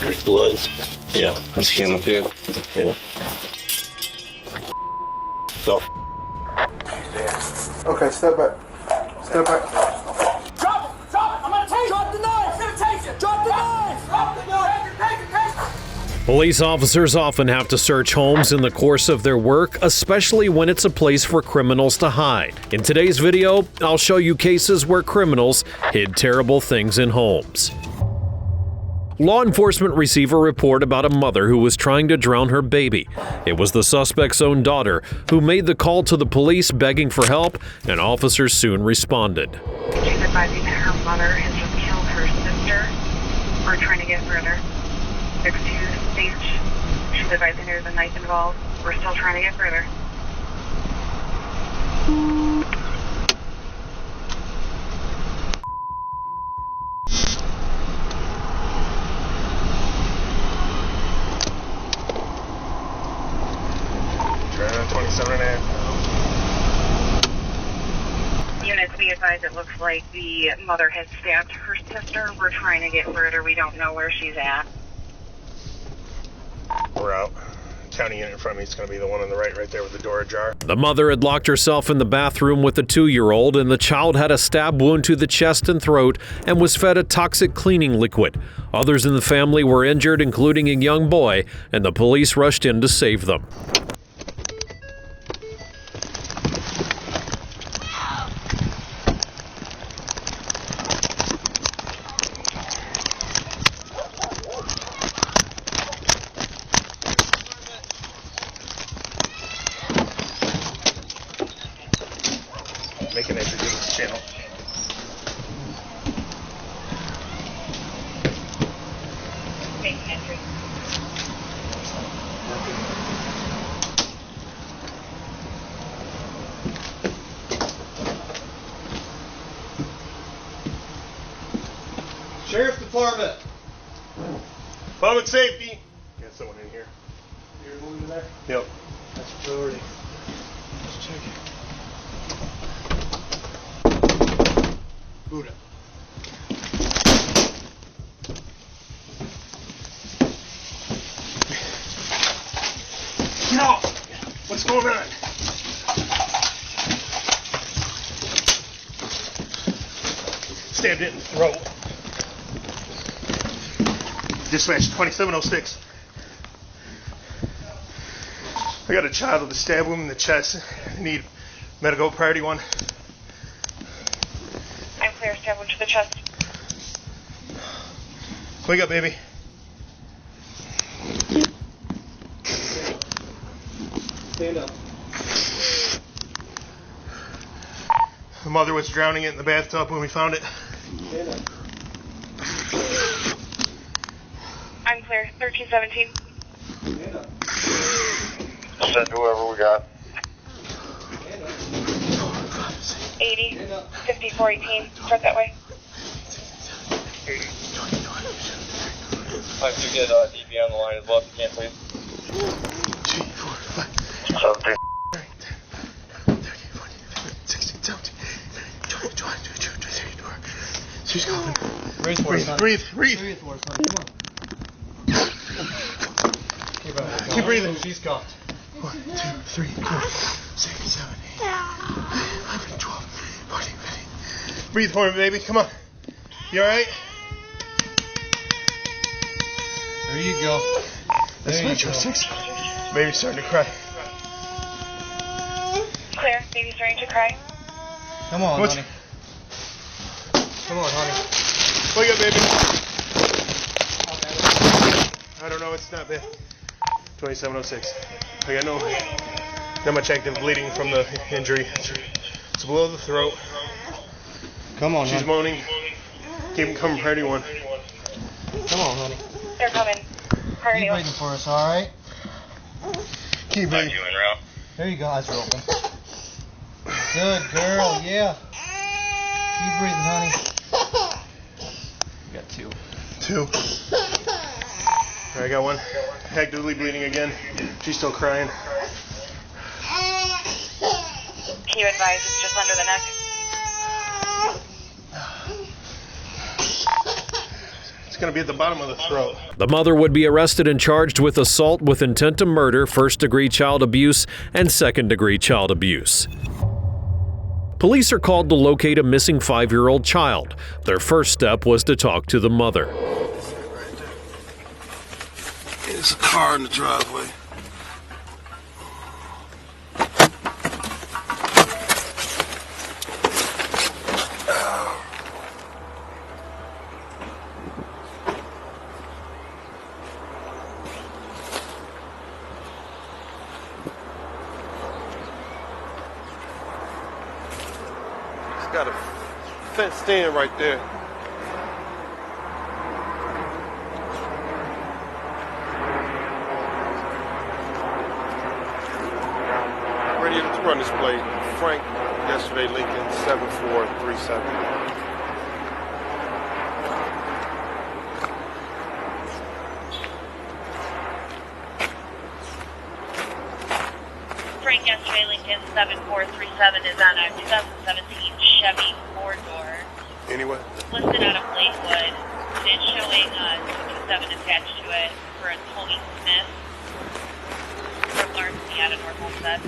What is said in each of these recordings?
There's blood. Yeah. That's human food. Yeah. So. Okay, step back. Step back. Drop it! Drop it! I'm gonna take it! Drop the knife! I'm gonna take it! Drop the knife! Drop the knife! Take it! Take it! Police officers often have to search homes in the course of their work, especially when it's a place for criminals to hide. In today's video, I'll show you cases where criminals hid terrible things in homes. Law enforcement receive a report about a mother who was trying to drown her baby. It was the suspect's own daughter who made the call to the police begging for help, and officers soon responded. She's advising that her mother has just killed her sister. We're trying to get further. 6-2 stage. She's advising there's a knife involved. We're still trying to get further. Units, be advised, it looks like the mother has stabbed her sister. We're trying to get further. We don't know where she's at. We're out. County unit in front of me is going to be the one on the right there with the door ajar. The mother had locked herself in the bathroom with the 2-year-old, and the child had a stab wound to the chest and throat and was fed a toxic cleaning liquid. Others in the family were injured, including a young boy, and the police rushed in to save them. Make an entry to this channel. Make an entry. Sheriff's Department. Public safety. Got someone in here. You're moving to there? Yep. That's priority. Let's check it. Buddha. No! What's going on? Stabbed it in the throat. Dispatch 2706. I got a child with a stab wound in the chest. I need medical priority 1. I'm clear. Stab wound to the chest. Wake up, baby. Stand up. The mother was drowning it in the bathtub when we found it. Stand up. I'm clear. 1317. Stand up. Send whoever we got. Stand up. 80. 5418. Start that way. I have to get DB on the line as well if you can, please. 3, 4, 5, 17. 13, 14, 15, 16, 17, 20, 22, 23, 24. She's coming. Breathe for us, son. Breathe. Breathe for us, son. Come on. Keep breathing. She's cuffed. 1, 2, 3, 4, 6, 7, 8, 11, 12, 14, 15. Breathe for me, baby. Come on. You alright? There you go. That's There you Metro go. 6. Baby's starting to cry. Clear. Baby's starting to cry. Come on, What's- honey. Come on, honey. Wake up, baby. I don't know. It's not bad. 2706. I got not much active bleeding from the injury. It's below the throat. Come on, She's honey. moaning. Keep coming, priority 1. Come on, honey. They're coming. Priority Keep 1. breathing for us, all right? Keep breathing. There you go. Eyes are open. Good girl. Yeah. Keep breathing, honey. You got 2. 2. I got 1. Actively bleeding again. She's still crying. Can you advise it's just under the neck? It's gonna be at the bottom of the throat. The mother would be arrested and charged with assault with intent to murder, first-degree child abuse, and second-degree child abuse. Police are called to locate a missing 5-year-old child. Their first step was to talk to the mother. There's a car in the driveway. It's got a fenced in right there. Ready to run this plate. Frank, yesterday, Lincoln 7437. Frank yesterday, Lincoln 7437 is on a 2017 Chevy 4-door. Anyway, Listed out of Lakewood. It's showing 227 attached to it for a Tony Smith. From Larceny out of North Homestead.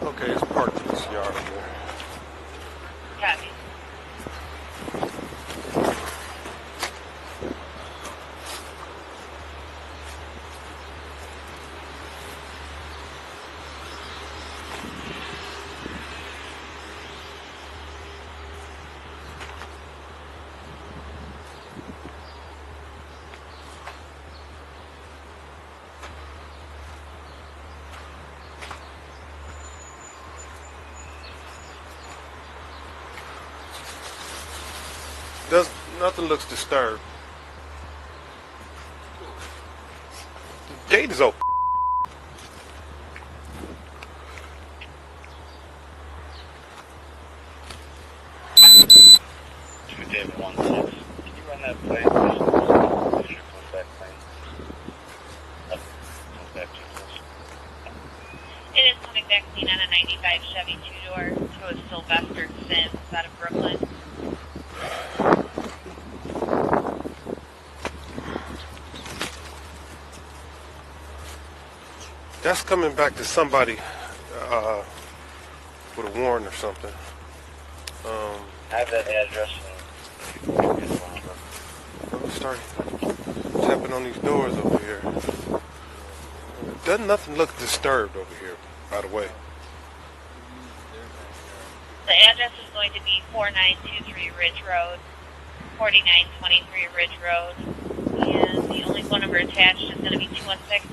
okay, it's parked in this yard over there. Copy. Nothing looks disturbed. The gate is open. David 16. Can you run that plate? Push your back plane. Back It is coming back clean on a 95 Chevy 2-door. So it's Sylvester Sims out of Brooklyn. That's coming back to somebody with a warrant or something. I have that address. I'll start tapping on these doors over here. Doesn't nothing look disturbed over here, by the way. The address is going to be 4923 Ridge Road, 4923 Ridge Road, and the only phone number attached is going to be 216-559-8119.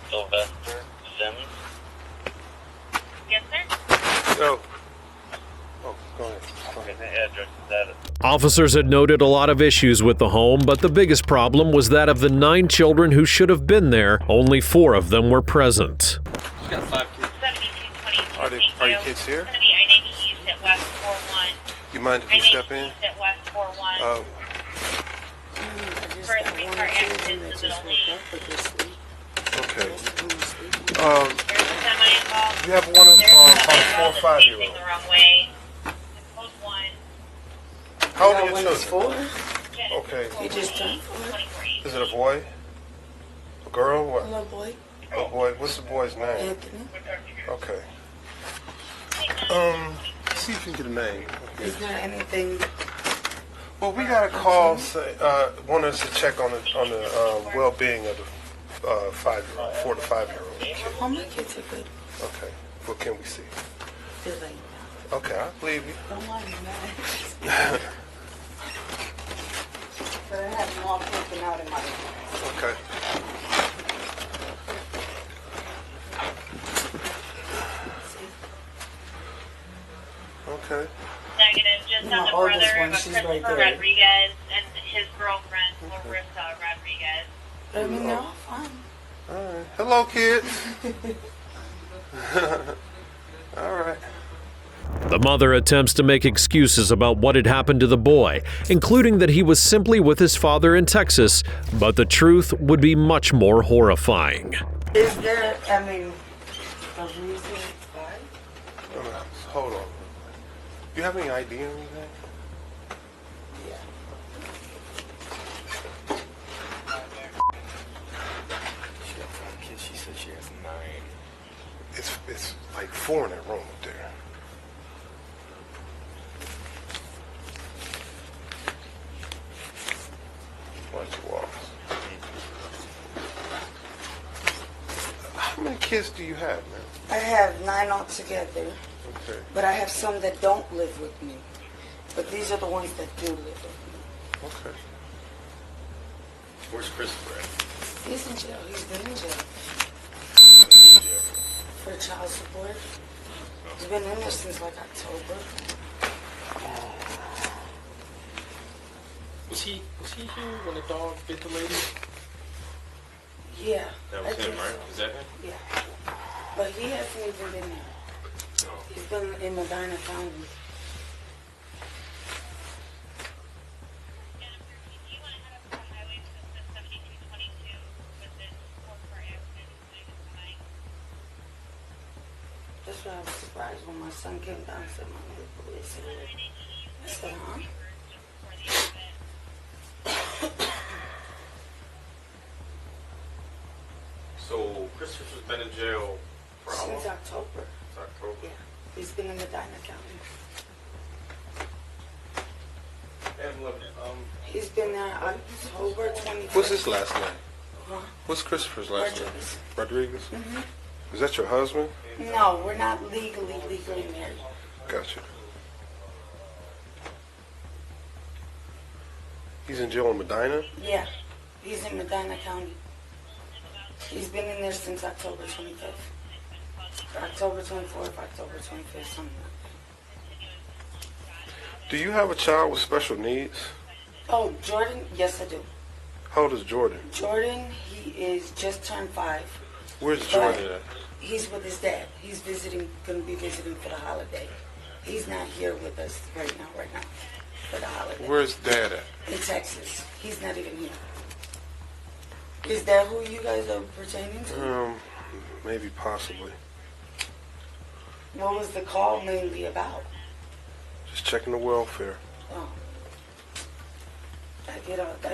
Sylvester Sims. Yes, sir? Oh, go ahead. Okay, the address is that. Officers had noted a lot of issues with the home, but the biggest problem was that of the 9 children who should have been there, only 4 of them were present. She's got 5 kids. 7222. Are your kids here? It's going to be I-90 East at West 41. You mind if you I-90 step in? East at West 41. For a 3-car accident in the middle lane. Okay. There's a semi involved. You have one of There's a about semi 4 or involved 5 that's year facing old. the wrong way. Code 1. How old are your children? Okay. You just turned 4. Is it a boy? A girl? What? Hello, boy. A boy. What's the boy's name? Anthony. Okay. See if you can get a name. Is there anything? Well, we got a call. Want us to check on the well-being of the 5-year-old, 4 to 5-year-old kid. All my kids are good. Okay. What can we see? They're like, Okay, I believe you. don't mind me, man. But I have them all taken out in my. Okay. Okay. Negative, just My on the oldest brother one, of she's right Christopher there. Rodriguez and his girlfriend, Larissa Rodriguez. I mean, they're all fine. All right. Hello, kids. All right. The mother attempts to make excuses about what had happened to the boy, including that he was simply with his father in Texas, but the truth would be much more horrifying. Is there, I mean, a reason why? Hold on. You have any ID or anything? Yeah. She said she has 9. It's like 4 in that room up there. Watch the walls. How many kids do you have, man? I have 9 altogether, Okay. but I have some that don't live with me. But these are the ones that do live with me. Okay. Where's Christopher at? He's in jail. He's been in jail He's in jail. for child support. He's been in there since like October. Was he here when the dog bit the lady? Yeah. That I was him, think right? so. Is that him? Yeah. But he hasn't even been there. No. He's been in Medina County. That's why I was surprised when my son came down and said, "Mom, the police are here." I said, "Huh?" So Christopher's been in jail for how long? Since October. It's October. Yeah. He's been in Medina County. He's been there October 25th. What's his last name? Huh? What's Christopher's last Rodriguez. name? Rodriguez? Mhm. Is that your husband? No, we're not legally married. Gotcha. He's in jail in Medina? Yeah. He's in Medina County. He's been in there since October 25th. October 24th, October 25th, something like that. Do you have a child with special needs? Oh, Jordan? Yes, I do. How old is Jordan? Jordan, he is just turned 5. Where's But Jordan at? He's with his dad. He's gonna be visiting for the holiday. He's not here with us right now, for the holiday. Where's Dad at? In Texas. He's not even here. Is that who you guys are pertaining to? Maybe, possibly. What was the call mainly about? Just checking the welfare. Oh. I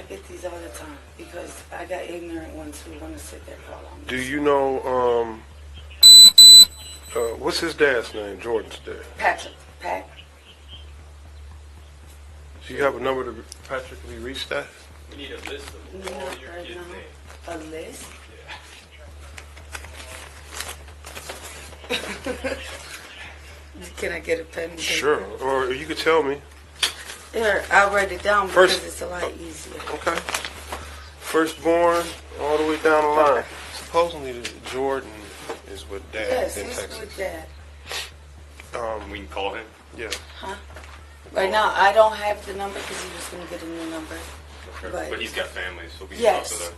get these all the time because I got ignorant ones who want to sit there and call on me. Do you know, what's his dad's name? Jordan's dad. Patrick. Pat. Do you have a number to Patrick? Have you reached that? We need a list of Not all your right kids' now. names. A list? Can I get a pen and paper? Sure. Or you could tell me. Here, I'll write it down First- because it's a lot easier. Okay. Firstborn, all the way down the line. Supposedly Jordan is with Dad Yes, in he's Texas. with Dad. We can call him. Yeah. Huh? Right now, I don't have the number because he was going to get a new number. Okay. But- But he's got family, so we can Yes. talk to them.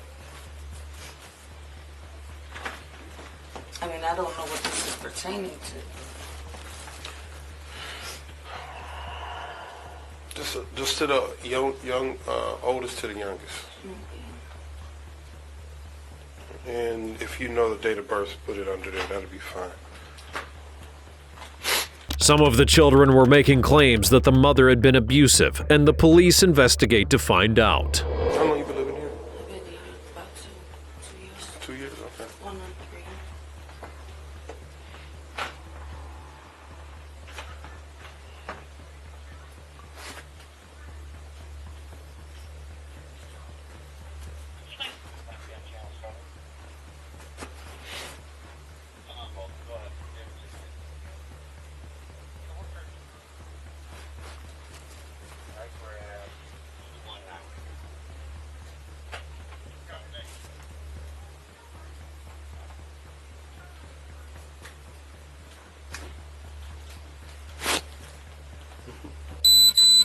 I mean, I don't know what this is pertaining to. Just to the young, oldest to the youngest. And if you know the date of birth, put it under there. That'll be fine. Some of the children were making claims that the mother had been abusive, and the police investigate to find out. How long you been living here? I've been here about 2 years. 2 years? Okay. 1 or 3.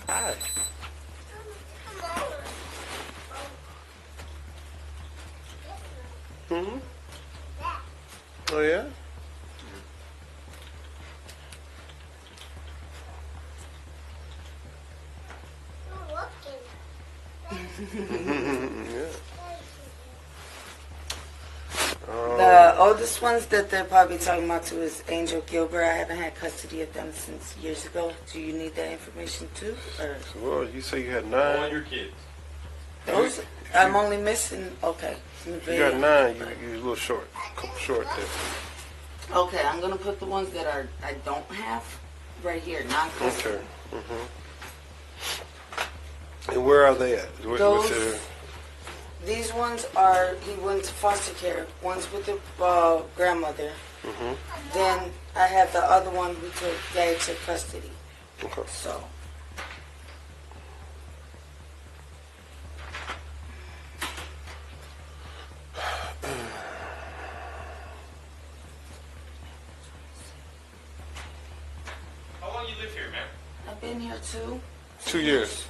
Hi. Mm-hmm. Oh, yeah? Yeah. The oldest ones that they're probably talking about too is Angel Gilbert. I haven't had custody of them since years ago. Do you need that information too? Or Well, you say you had All 9. your kids. those? I'm only missing. Okay. You got 9. You a little short. Couple short there. Okay, I'm gonna put the ones that I don't have right here. Non-custody. Okay. And where are they at? Those- These ones are, he went to foster care. One's with the grandmother. Then I have the other one who took Dad to custody. Okay. So, How long you live here, man? I've been here 2 years.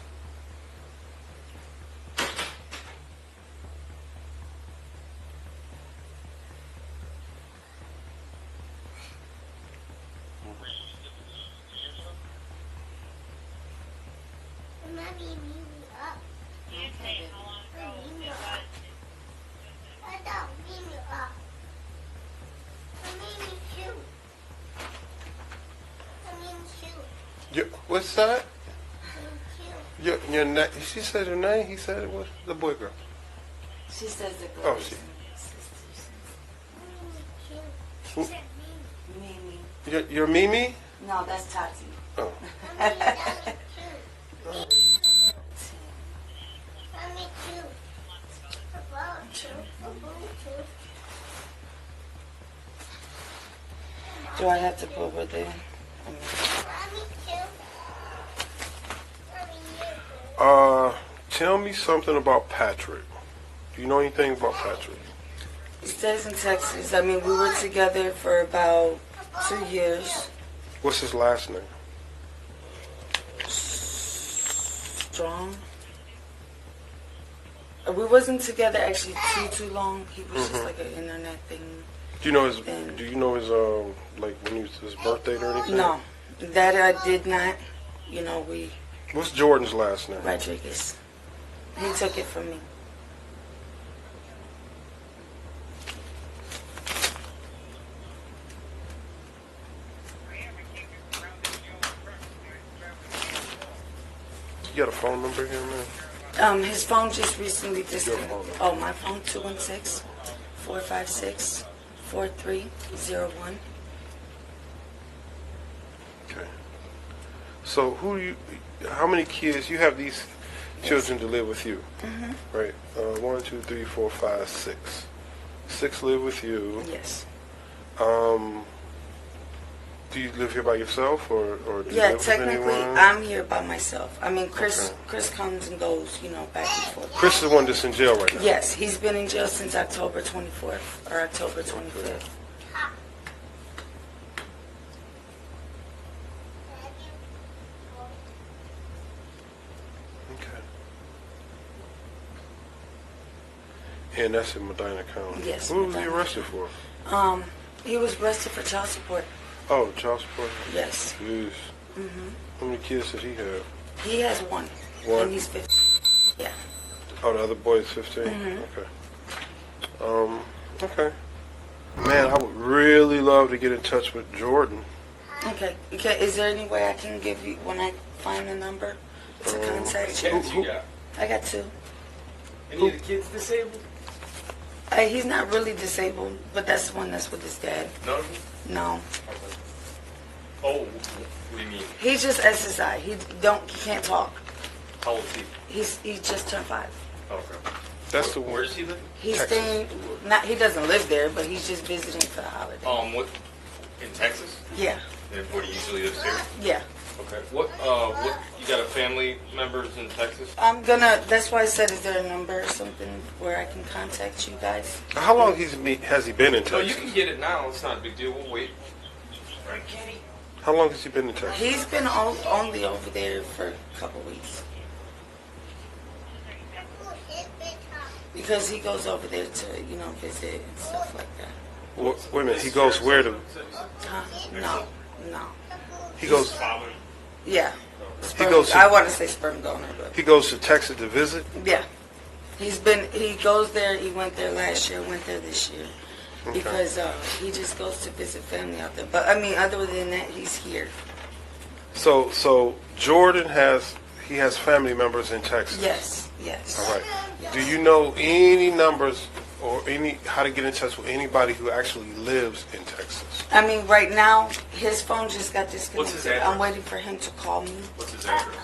What's that? Your name? She said her name. He said it was the boy girl. She says the Oh, girls. she. She said Mimi. Your Mimi? No, that's Tati. Oh. Do I have to put her there? Tell me something about Patrick. Do you know anything about Patrick? He stays in Texas. I mean, we were together for about 2 years. What's his last name? Strong. We wasn't together actually too long. He was just like an internet thing. Do you know his? And Do you know his like when he was his birthday or anything? no, that I did not. You know, we What's Jordan's last name? Rodriguez. He took it from me. You got a phone number here, man? His phone just recently Your phone number. Oh, my phone 216-456-4301. Okay. So how many kids, you have these children to live with you, right? 1, 2, 3, 4, 5, 6. 6 live with you. Yes. Do you live here by yourself or do you Yeah, live with technically, anyone? I'm here by myself. I mean, Chris Okay. Chris comes and goes, back and forth. Chris is the one that's in jail right now. Yes, he's been in jail since October 24th or October 25th. Okay. And that's in Medina County. Yes, What was he Medina. arrested for? He was arrested for child support. Oh, child support? Yes. Jeez. How many kids did he have? He has one. One? And he's 15. Yeah. Oh, the other boy is 15? Okay. Okay. Man, I would really love to get in touch with Jordan. Okay. Is there any way I can give you, when I find the number, to contact you? Kids you got? I got 2. Any of the kids disabled? He's not really disabled, but that's the one that's with his dad. None of them? No. Oh, what do you mean? He's just SSI. He can't talk. How old is he? He just turned 5. Okay. That's the Where one. does he live? He's Texas. staying. He doesn't live there, but he's just visiting for the holiday. What? In Texas? Yeah. And what he usually lives here? Yeah. Okay. What? You got a family members in Texas? That's why I said, is there a number or something where I can contact you guys? How long has he been in No, you Texas? can get it now. It's not a big deal. We'll wait. Right. How long has he been in Texas? He's been only over there for a couple weeks. Because he goes over there to, visit and stuff like that. Wait a minute. He goes where to? No. He goes. Yeah. He goes to- I want to say sperm donor, but He goes to Texas to visit. yeah. He goes there. He went there last year. Went there this year because he just goes to visit family out there. But I mean, other than that, he's here. So Jordan has family members in Texas. Yes. All right. Yes. Do you know any numbers or how to get in touch with anybody who actually lives in Texas? I mean, right now his phone just got disconnected. What's his address? I'm waiting for him to call me. What's his address?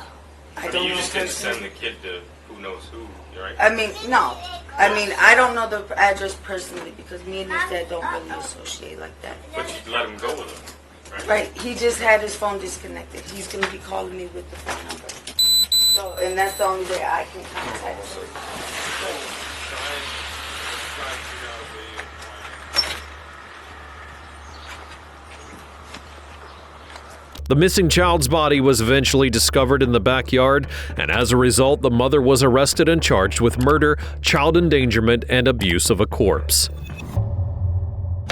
I don't you know just didn't personally. send the kid to who knows who, right? I mean, no. I mean, I don't know the address personally because me and his dad don't really associate like that. But you let him go with him, right? Right. He just had his phone disconnected. He's going to be calling me with the phone number. So, and that's the only way I can contact him. The missing child's body was eventually discovered in the backyard, and as a result, the mother was arrested and charged with murder, child endangerment, and abuse of a corpse.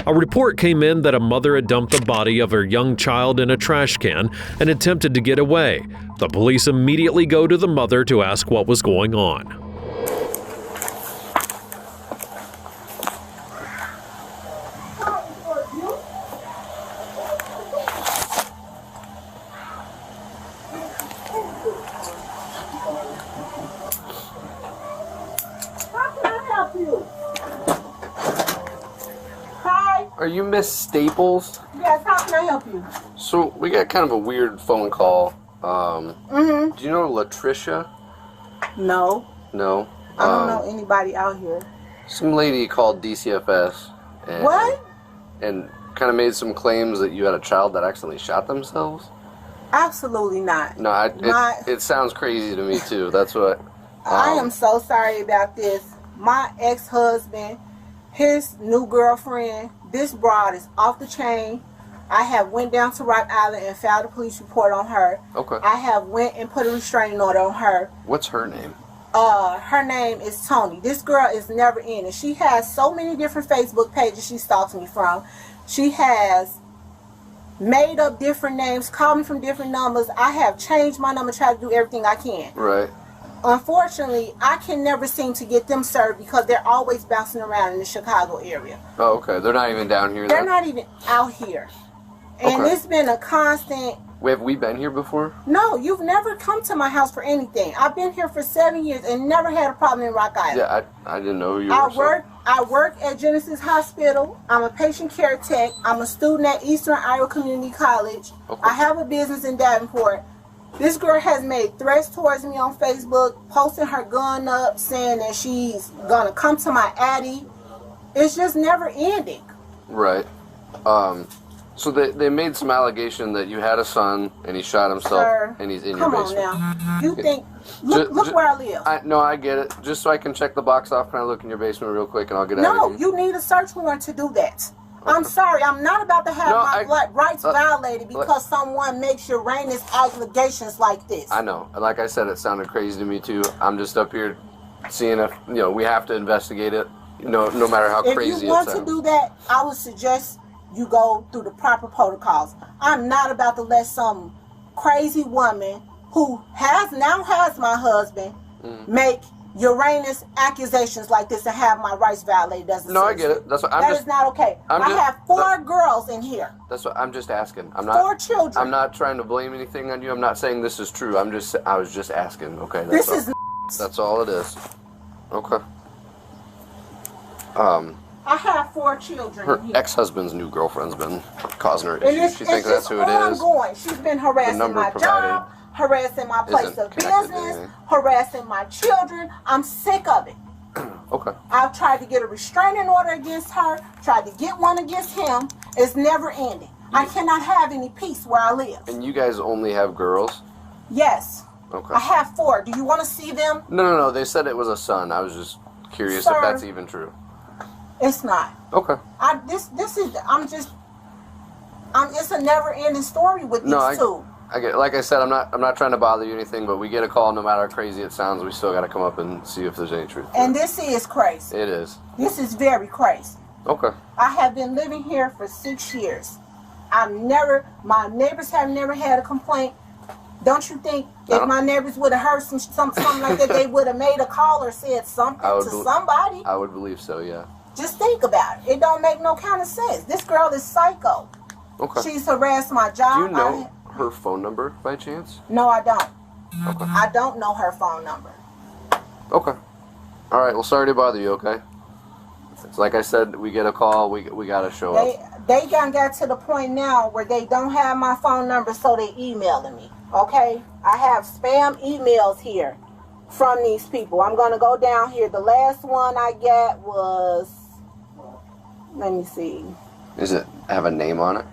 A report came in that a mother had dumped the body of her young child in a trash can and attempted to get away. The police immediately go to the mother to ask what was going on. Are you Miss Staples? Yes, how can I help you? So we got kind of a weird phone call. Do you know Latricia? No. No. I don't know anybody out here. Some lady called DCFS. And, What? And kind of made some claims that you had a child that accidentally shot themselves. Absolutely not. No, it sounds crazy to me too. That's what. I am so sorry about this. My ex-husband, his new girlfriend, this broad is off the chain. I have went down to Rock Island and filed a police report on her. Okay. I have went and put a restraining order on her. What's her name? Her name is Tony. This girl is never in it. She has so many different Facebook pages she stalks me from. She has made up different names, called me from different numbers. I have changed my number, tried to do everything I can. Right. Unfortunately, I can never seem to get them served because they're always bouncing around in the Chicago area. Oh, okay. They're not even down here. They're not even out here. And Okay. it's been a constant... Have we been here before? No, you've never come to my house for anything. I've been here for 7 years and never had a problem in Rock Island. Yeah, I didn't know who you were. I work at Genesis Hospital. I'm a patient care tech. I'm a student at Eastern Iowa Community College. Okay. I have a business in Davenport. This girl has made threats towards me on Facebook, posting her gun up, saying that she's gonna come to my addy. It's just never ending. Right. So they made some allegation that you had a son and he shot himself. Sir, And he's in come your on basement. now. You think... Look where I live. No, I get it. Just so I can check the box off, can I look in your basement real quick and I'll get out No, of here? you need a search warrant to do that. I'm sorry, I'm not about to have my rights violated because someone makes Uranus allegations like this. I know. And like I said, it sounded crazy to me too. I'm just up here seeing if, we have to investigate it, no matter how crazy it sounds. If you want to do that, I would suggest you go through the proper protocols. I'm not about to let some crazy woman who now has my husband make Uranus accusations like this and have my rights violated. No, I get it. That's what That is not okay. I have 4 girls in here. That's what I'm just asking. I'm not 4 children. I'm not trying to blame anything on you. I'm not saying this is true. I was just asking. Okay. This is That's all it is. Okay. I have 4 children Her in here. ex-husband's new girlfriend's been causing her And issues. She thinks that's who it is. ongoing. She's been harassing number my provided job, harassing my place isn't of connected to business, anything. harassing my children. I'm sick of it. Okay. I've tried to get a restraining order against her, tried to get one against him. It's never ending. I cannot have any peace where I live. And you guys only have girls? Yes. Okay. I have 4. Do you want to see them? No. They said it was a son. I was just curious Sir. if that's even true. It's not. Okay. It's a never-ending story with these two. I get. Like I said, I'm not trying to bother you or anything, but we get a call, no matter how crazy it sounds, we still got to come up and see if there's any truth. And this is crazy. It is. This is very crazy. Okay. I have been living here for 6 years. My neighbors have never had a complaint. Don't you think if my neighbors would have heard something like that, they would have made a call or said something to somebody? I would believe so, yeah. Just think about it. It don't make no kind of sense. This girl is psycho. Okay. She's harassed my job. Do you know her phone number by chance? No, I don't. Okay. I don't know her phone number. Okay. All right. Well, sorry to bother you. Okay. It's like I said, we get a call. We gotta show up. They done got to the point now where they don't have my phone number, so they emailing me. Okay. I have spam emails here from these people. I'm gonna go down here. The last one I got was. Let me see. Is it have a name on it?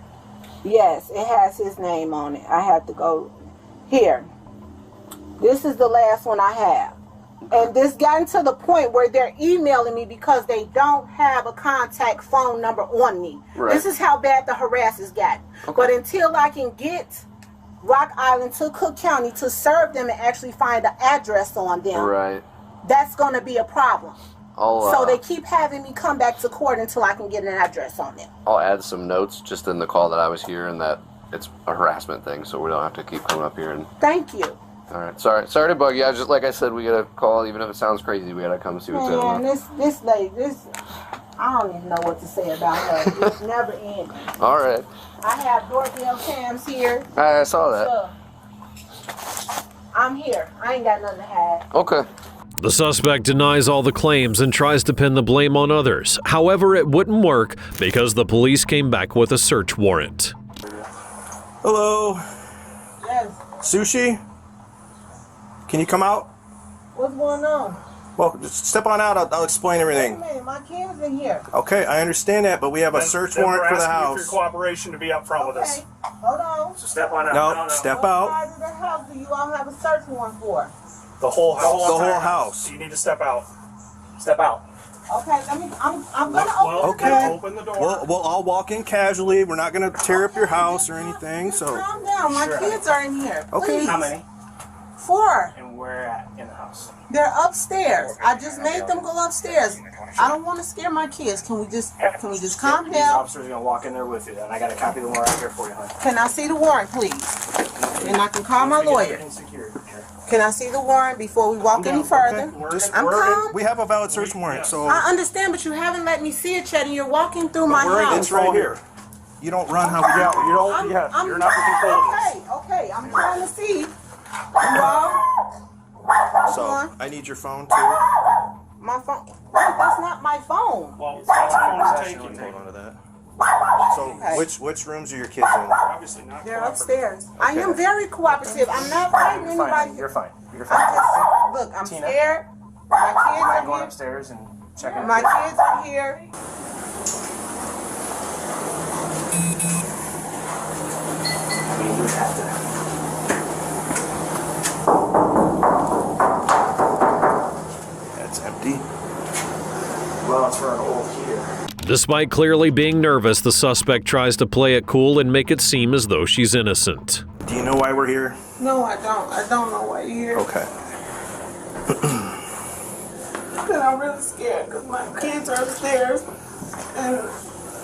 Yes, it has his name on it. I have to go here. This is the last one I have. And this gotten to the point where they're emailing me because they don't have a contact phone number on me. Right. This is how bad the harass has gotten. Okay. But until I can get Rock Island to Cook County to serve them and actually find an address on them, right, that's going to be a problem. So they keep having me come back to court until I can get an address on them. I'll add some notes just in the call that I was here and that it's a harassment thing, so we don't have to keep coming up here and. Thank you. All right, sorry to bug you. Just like I said, we gotta call, even if it sounds crazy. We gotta come see what's going on. This lady, I don't even know what to say about her. It's never ending. All right. I have doorbell cams here. I saw that. So, I'm here. I ain't got nothing to hide. Okay. The suspect denies all the claims and tries to pin the blame on others. However, it wouldn't work because the police came back with a search warrant. Hello. Yes. Sushi? Can you come out? What's going on? Well, just step on out. I'll explain everything. Wait a minute, my kids in here. Okay, I understand that, but we have a search warrant for the house. We're asking you for your cooperation to be up front with us. Hold on. So step on out. No, step What out. side of the house do you all have a search warrant for? The whole house. The whole house. You need to step out. Step out. Okay, I'm gonna open Okay. the door. Open the door. We'll all walk in casually. We're not going to tear up your house or anything, so. Calm down. My kids are in here. Okay. Please. How many? 4. And where at in the house? They're upstairs. I just made them go upstairs. I don't want to scare my kids. Can we just calm These down? officers are gonna walk in there with you, and I got a copy of the warrant out here for you, honey. Can I see the warrant, please? And I can call my lawyer. Can I see the warrant before we walk any further? I'm calm. We have a valid search warrant, so. I understand, but you haven't let me see it yet, and you're walking through my house. It's right here. You don't run how we Yeah, you don't. You're not in control of this. Okay. I'm trying to see. You all? So, I need your phone too. My phone? That's not my phone. Well, that's phone taking. Hold on to that. So, which rooms are your kids in? Obviously not. They're upstairs. I am very cooperative. I'm not fighting You're fine. anybody. You're fine. You're I'm fine. just, look, I'm Tina? scared. My kids I'm are going here. upstairs and checking. My kids are here. I mean, you have to. That's empty. Well, it's for an old heater. Despite clearly being nervous, the suspect tries to play it cool and make it seem as though she's innocent. Do you know why we're here? No, I don't. I don't know why you're here. Okay. Because I'm really scared because my kids are upstairs and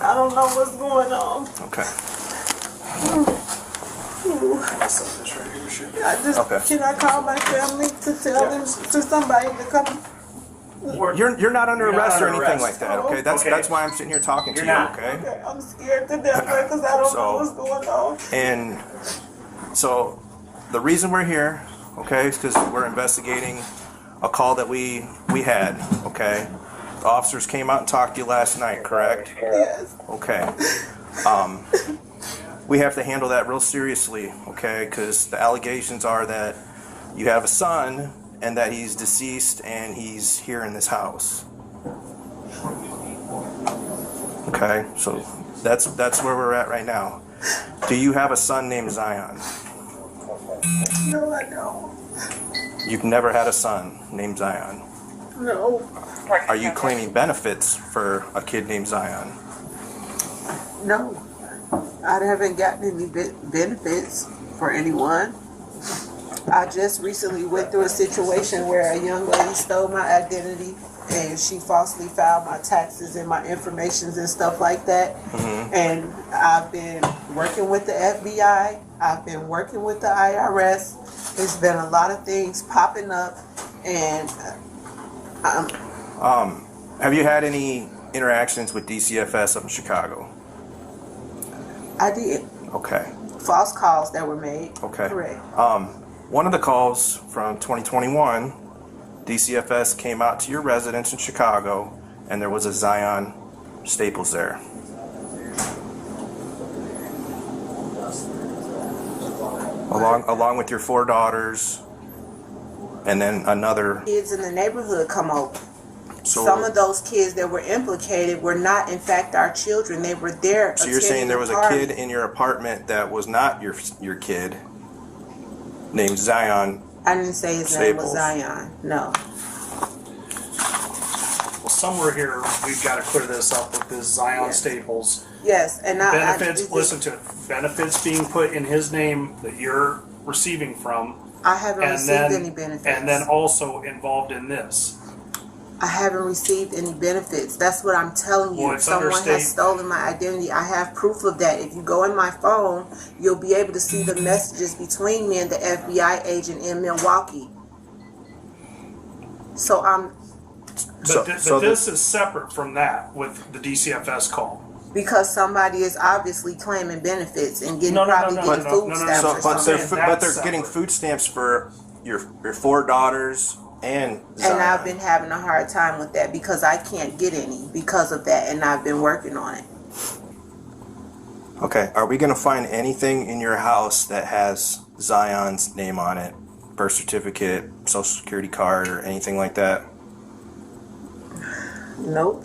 I don't know what's going on. Okay. Can I call my family to tell them to somebody to come? You're not under arrest or anything arrest. like that, okay? That's why I'm sitting here talking to you, okay? Okay, I'm scared to death because I don't know what's going on. And so the reason we're here, okay, is because we're investigating a call that we had, okay? The officers came out and talked to you last night, correct? Yes. Okay. We have to handle that real seriously, okay? Because the allegations are that you have a son and that he's deceased and he's here in this house. Okay, so that's where we're at right now. Do you have a son named Zion? No, I don't. You've never had a son named Zion. No. Are you claiming benefits for a kid named Zion? No. I haven't gotten any benefits for anyone. I just recently went through a situation where a young lady stole my identity and she falsely filed my taxes and my informations and stuff like that. Mm-hmm. And I've been working with the FBI. I've been working with the IRS. It's been a lot of things popping up, and have you had any interactions with DCFS up in Chicago? I did. Okay. False calls that were made. Okay. Correct. One of the calls from 2021, DCFS came out to your residence in Chicago, and there was a Zion Staples there. Along with your 4 daughters, and then another. Kids in the neighborhood come over. So, some of those kids that were implicated were not, in fact, our children. They were there. So you're saying there was a kid in your apartment that was not your kid, named Zion? I didn't say his name was Zion. No. Well, somewhere here we've got to clear this up with this Zion Staples. Yes, and benefits. Listen to it. Benefits being put in his name that you're receiving from. I haven't received any benefits. And then also involved in this. I haven't received any benefits. That's what I'm telling you. Well, someone has stolen my identity. I have proof of that. If you go in my phone, you'll be able to see the messages between me and the FBI agent in Milwaukee. So I'm. But this is separate from that with the DCFS call. Because somebody is obviously claiming benefits and getting food stamps. But they're getting food stamps for your 4 daughters. And I've been having a hard time with that because I can't get any because of that, and I've been working on it. Okay, are we going to find anything in your house that has Zion's name on it? Birth certificate, social security card, or anything like that? Nope.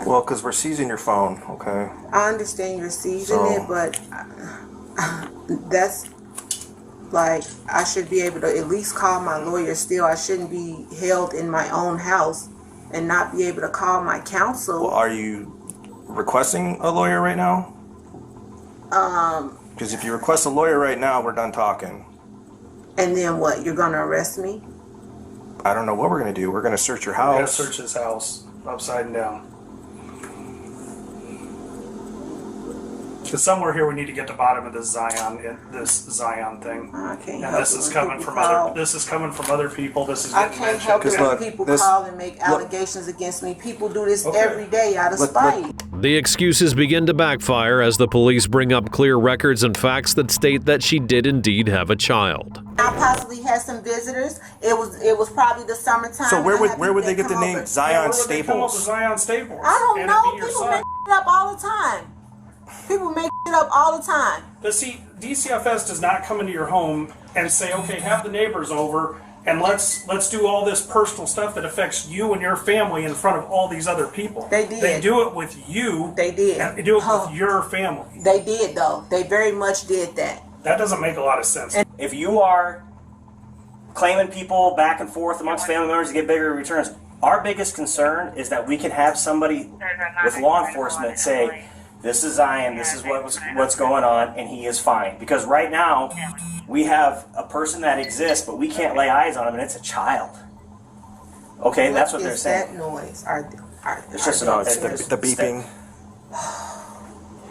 Well, because we're seizing your phone, okay? I understand you're seizing it, but that's... Like, I should be able to at least call my lawyer still. I shouldn't be held in my own house and not be able to call my counsel. Well, are you requesting a lawyer right now? Because if you request a lawyer right now, we're done talking. And then what? You're going to arrest me? I don't know what we're going to do. We're going to search your house. We're going to search his house upside and down. Because somewhere here we need to get to the bottom of this Zion thing. I can't and this is coming from other. This is coming from other people. This is. I can't help it when people call and make allegations against me. People do this every day out of spite. The excuses begin to backfire as the police bring up clear records and facts that state that she did indeed have a child. I possibly had some visitors. It was probably the summertime. So where would they get the name Zion Staples? Come up with Zion Staples. I don't know. People make it up all the time. People make it up all the time. But see, DCFS does not come into your home and say, okay, have the neighbors over and let's do all this personal stuff that affects you and your family in front of all these other people. They did. They do it with you. They did. And they do it with your family. They did, though. They very much did that. That doesn't make a lot of sense. If you are claiming people back and forth amongst family members to get bigger returns, our biggest concern is that we can have somebody with law enforcement say, this is Zion, this is what's going on, and he is fine. Because right now, we have a person that exists, but we can't lay eyes on him, and it's a child. Okay, that's what they're saying. What is that noise? It's just the beeping.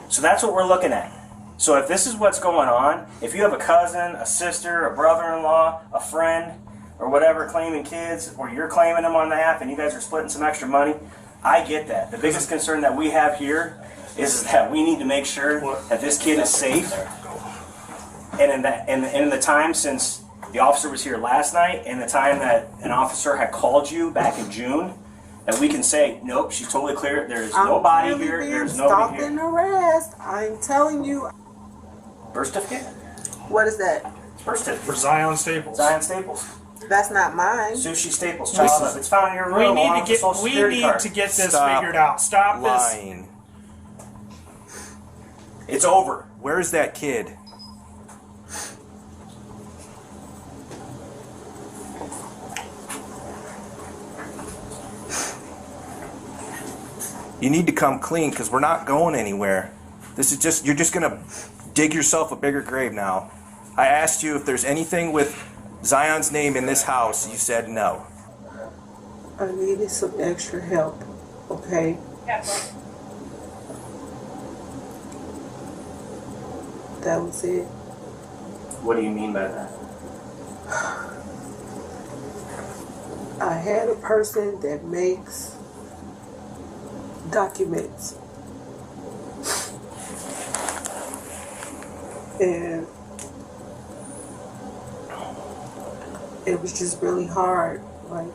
So that's what we're looking at. So if this is what's going on, if you have a cousin, a sister, a brother-in-law, a friend, or whatever claiming kids, or you're claiming them on the app, and you guys are splitting some extra money, I get that. The biggest concern that we have here is that we need to make sure that this kid is safe. And in the time since the officer was here last night, and the time that an officer had called you back in June, that we can say, nope, she's totally clear. There's nobody here. There's nobody here. Stop and arrest. I'm telling you. Birth certificate? What is that? Birth certificate. For Zion Staples. Zion Staples. That's not mine. Sushi Staples. Child. It's found in your room. We need to get this figured out. Stop lying. It's over. Where is that kid? You need to come clean because we're not going anywhere. This is just, you're just going to dig yourself a bigger grave now. I asked you if there's anything with Zion's name in this house. You said no. I needed some extra help, okay? Yes. That was it. What do you mean by that? I had a person that makes documents. And it was just really hard. Like,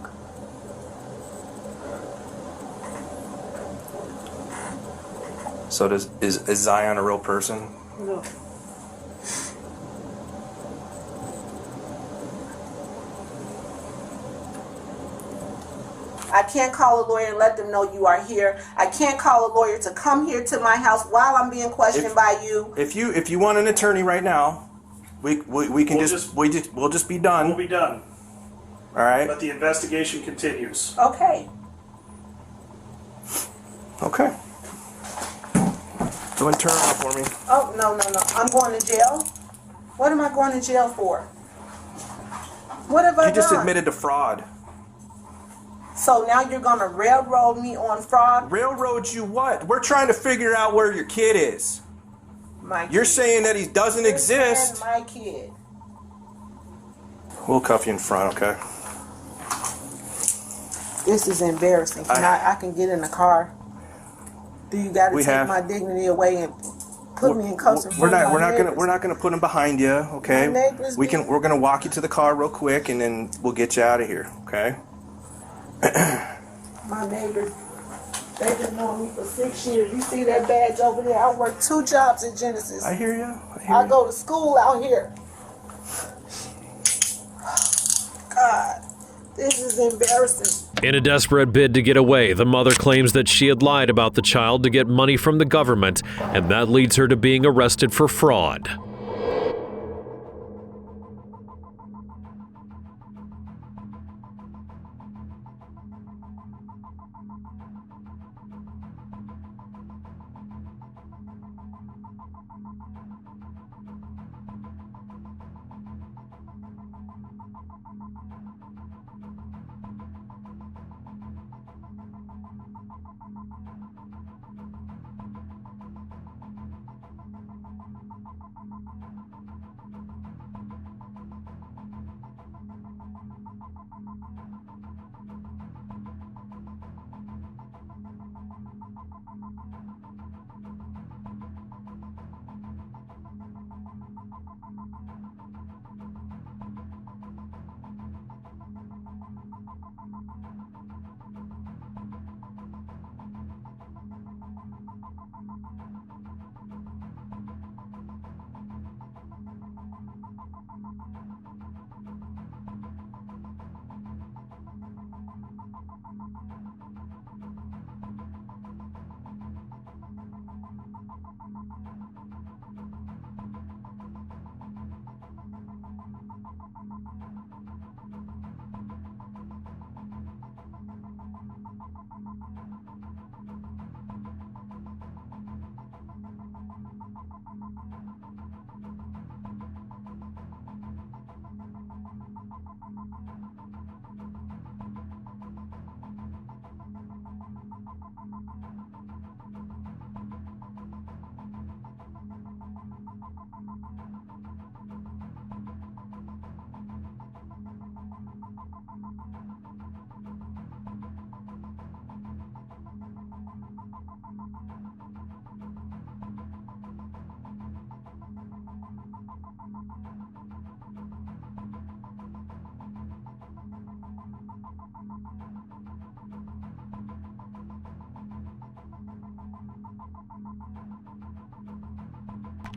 So is Zion a real person? no. I can't call a lawyer and let them know you are here. I can't call a lawyer to come here to my house while I'm being questioned by you. If you want an attorney right now, we can we'll just be done. We'll be done. All right. But the investigation continues. Okay. Okay. Go and turn it off for me. Oh, no. I'm going to jail? What am I going to jail for? What have I done? You just admitted to fraud. So now you're going to railroad me on fraud? Railroad you what? We're trying to figure out where your kid is. My kid. You're saying that he doesn't exist. My kid. We'll cuff you in front, okay? This is embarrassing. I can get in the car. Do you got to take my dignity away and put me in cuffs? We're not gonna put him behind you, okay? We're gonna walk you to the car real quick and then we'll get you out of here, okay? My neighbors, they've been knowing me for 6 years. You see that badge over there? I work 2 jobs at Genesis. I hear you. I go to school out here. God, this is embarrassing. In a desperate bid to get away, the mother claims that she had lied about the child to get money from the government, and that leads her to being arrested for fraud.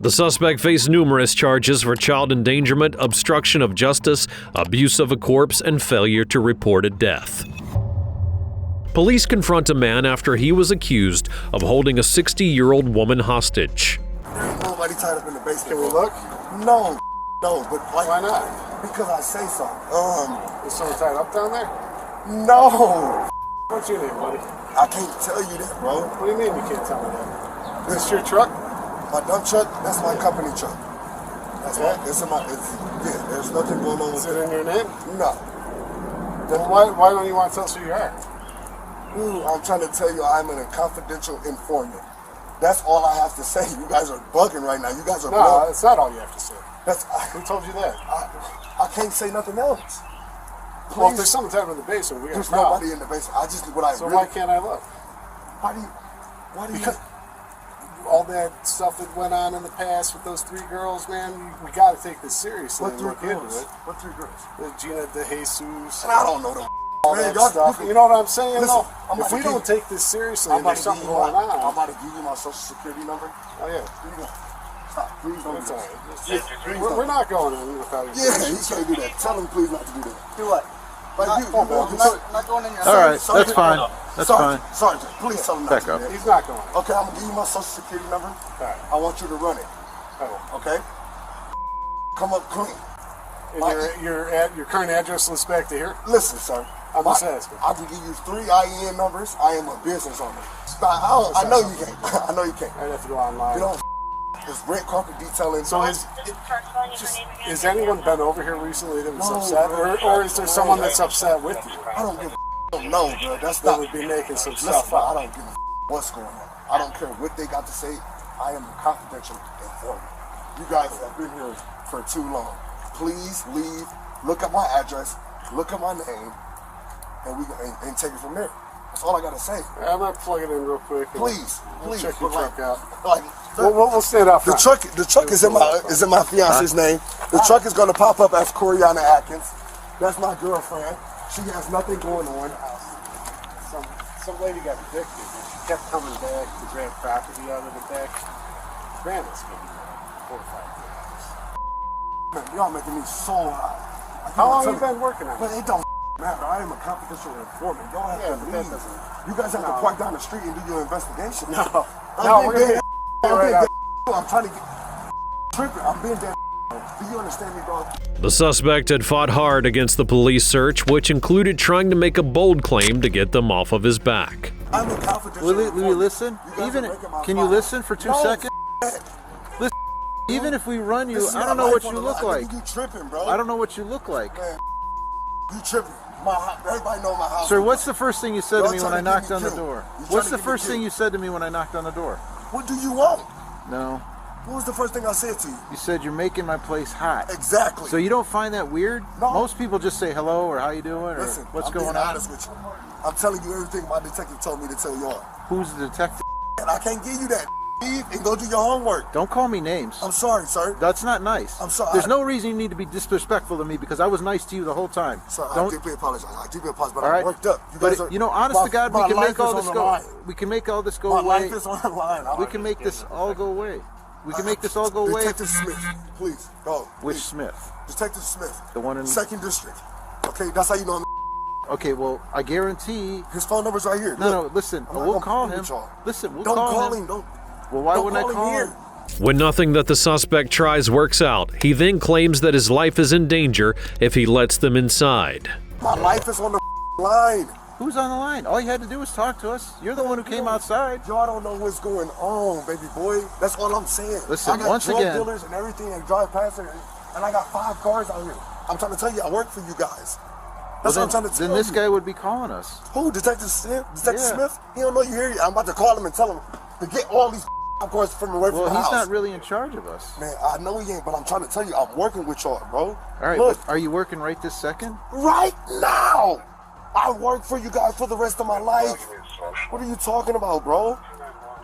The suspect faced numerous charges for child endangerment, obstruction of justice, abuse of a corpse, and failure to report a death. Police confront a man after he was accused of holding a 60-year-old woman hostage. Nobody tied up in the basement. Can we look? No, but why not? Because I say so. Is someone tied up down there? No. What's your name, buddy? I can't tell you that, bro. What do you mean you can't tell me that? Is this your truck? My dump truck, that's my company truck. That's right. It's in my, there's nothing going on with it. Is it in your name? No. Then why don't you want to tell us who you are? I'm trying to tell you I'm a confidential informant. That's all I have to say. You guys are bugging right now. You guys are No, that's not all you have to say. Who told you that? I can't say nothing else. Well, if there's something happening in the basement, we got There's a problem. nobody in the basement. I just So why can't I look? Why do you? Because all that stuff that went on in the past with those 3 girls, man, we got to take this seriously. What and 3 look girls? into it. What 3 girls? Gina De Jesus. And I don't know them. All Man, that y'all- stuff. You know what I'm saying? Listen, though? If we don't take this seriously, and there's something going I'm on. about to give you my social security number. Oh yeah. Here you go. Stop. Please don't That's do all that. right. We're not going in without you. Yeah, you can't do that. Tell him please not to do that. Do what? Like I'm not going in your All right, Sergeant, that's fine. That's Sergeant, fine. Sergeant, please tell him not Back to do up. that. He's not going. Okay, I'm gonna give you my social security number. I want you to run it. Okay? Come up clean. And your current address lists back to here? Listen, sir. I'm just asking. I can give you 3 IEN numbers. I am a business owner. I know you can't. I know you can't. I'd have to go online. You know, it's red carpet detailing. So has anyone been over here recently that was upset? Or is there someone that's upset with you? I don't give a no, bro. That's That not. would be making some Listen, stuff I up. don't give a what's going on. I don't care what they got to say. I am a confidential informant. You guys have been here for too long. Please leave. Look at my address. Look at my name, and take it from there. That's all I gotta say. I'm gonna plug it in real quick. Please, please. Check your truck out. Like, We'll stand up the front. truck is in my fiance's name. The truck is gonna pop up as Coriana Atkins. That's my girlfriend. She has nothing going on. Some lady got evicted. She kept coming back to grab property out of the back. Grandma's gonna be there 4 or 5 days. Man, y'all making me so hot. How long have you been working on it? But it don't matter. I am a confidential informant. Y'all have to but that leave. doesn't- You guys have to park down the street and do your investigation. No, I'm we're being gonna dead. right now. I'm trying to get tripping. I'm being dead. Do you understand me, dog? The suspect had fought hard against the police search, which included trying to make a bold claim to get them off of his back. I'm a confidential Will you informant. listen? You guys Even are breaking my can you file. listen for 2 No, seconds? Listen. Even if we run you, This is I my don't know life what on you the look line. like. You tripping, bro. I don't know what you look like. Man, you tripping. Everybody know my house. Sir, what's the first thing you said to Y'all me when trying I to get knocked me on the killed. door? You What's trying the to get me first thing killed. you said to me when I knocked on the door? What do you want? No. What was the first thing I said to you? You said you're making my place hot. Exactly. So you don't find that weird? No. Most people just say hello or how you doing or Listen, what's I'm going being on. honest with you. I'm telling you everything my detective told me to tell y'all. Who's the detective? And I can't give you that. Leave and go do your homework. Don't call me names. I'm sorry, sir. That's not nice. I'm sorry. There's no reason you need to be disrespectful to me because I was nice to you the whole time. Sir, I Don't. deeply apologize. I deeply apologize, but All right. I'm worked up. You But guys are, you know, honest to God, we my can life make all is this on the go. line. We can make all this go My away. life is on the line. We can make this all go away. We can make this all go away. Detective Smith, please, go. Which please. Smith? Detective Smith. The one in. Second District. Okay, that's how you know him. Okay, well, I guarantee. His phone number's right here. No, Look, no, listen. I'm not We'll gonna call play him. with y'all. Listen, we'll Don't call him. Don't. Well, why don't wouldn't I call him him? here. When nothing that the suspect tries works out, he then claims that his life is in danger if he lets them inside. My life is on the line. Who's on the line? All you had to do was talk to us. You're the one who came outside. Y'all don't know what's going on, baby boy. That's all I'm saying. Listen, I got once drug again- dealers and everything that drive past here, and I got 5 cars out here. I'm trying to tell you, I work for you guys. That's what I'm trying to tell you. Then this guy would be calling us. Who? Detective Smith? Detective Yeah. Smith? He don't know you here. I'm about to call him and tell him to get all these cars from away from Well, the he's house. not really in charge of us. Man, I know he ain't, but I'm trying to tell you, I'm working with y'all, bro. All right, Look, but are you working right this second? right now, I work for you guys for the rest of my life. What are you talking about, bro?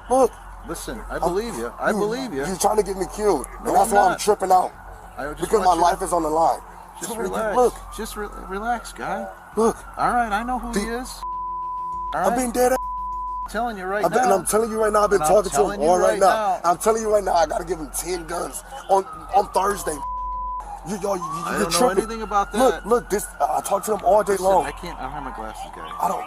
Look. Listen, I believe you. I believe you. You're trying to get me killed, No, and that's I'm why I'm not. tripping out. I just Because want my you life to- is on the line. Just relax. Look. Just relax, guy. Look. All right, I know who he is. All right. I've been dead. I'm telling you right And now. I'm telling you right now, I've been And I'm talking to telling him you all right right now. now. I'm telling you right now, I gotta give him 10 guns on Thursday. I don't know tripping. anything about that. Look, this. I talk to him all day Listen, long. I don't have my glasses, guy. I don't.